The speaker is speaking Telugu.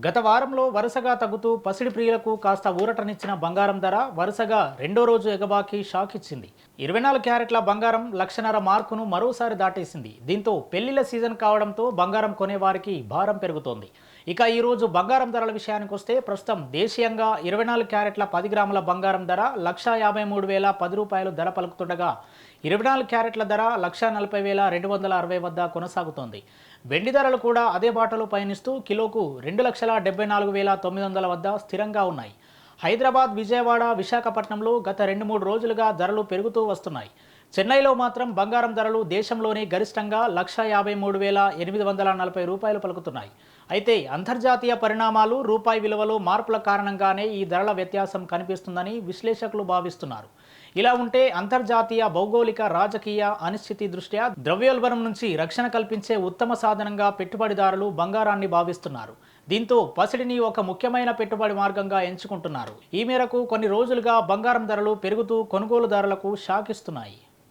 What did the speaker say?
గత వారంలో వరుసగా తగ్గుతూ పసిడి ప్రియులకు కాస్త ఊరటనిచ్చిన బంగారం ధర వరుసగా రెండో రోజు ఎగబాకి షాక్ ఇచ్చింది. 24 క్యారెట్ల బంగారం లక్షన్నర మార్కును మరోసారి దాటేసింది. దీంతో పెళ్లిళ్ల సీజన్ కావడంతో బంగారం కొనేవారికి భారం పెరుగుతోంది. ఇక ఈ రోజు బంగారం ధరల విషయానికి వస్తే ప్రస్తుతం దేశీయంగా 24 క్యారెట్ల 10 గ్రాముల బంగారం ధర 1,53,010 రూపాయలు ధర పలుకుతుండగా 24 క్యారెట్ల ధర 1,40,260 వద్ద కొనసాగుతోంది. వెండి ధరలు కూడా అదే బాటలో పయనిస్తూ కిలోకు 2,74,900 వద్ద స్థిరంగా ఉన్నాయి. హైదరాబాద్, విజయవాడ, విశాఖపట్నంలో గత 2-3 రోజులుగా ధరలు పెరుగుతూ వస్తున్నాయి. చెన్నైలో మాత్రం బంగారం ధరలు దేశంలోనే గరిష్టంగా 1,53,840 రూపాయలు పలుకుతున్నాయి. అయితే అంతర్జాతీయ పరిణామాలు, రూపాయి విలువలో మార్పుల కారణంగానే ఈ ధరల వ్యత్యాసం కనిపిస్తుందని విశ్లేషకులు భావిస్తున్నారు. ఇలా ఉంటే అంతర్జాతీయ భౌగోళిక, రాజకీయ అనిశ్చితి దృష్ట్యా ద్రవ్యోల్బణం నుంచి రక్షణ కల్పించే ఉత్తమ సాధనంగా పెట్టుబడిదారులు బంగారాన్ని భావిస్తున్నారు. దీంతో పసిడిని ఒక ముఖ్యమైన పెట్టుబడి మార్గంగా ఎంచుకుంటున్నారు. ఈ మేరకు కొన్ని రోజులుగా బంగారం ధరలు పెరుగుతూ కొనుగోలుదారులకు షాక్ ఇస్తున్నాయి.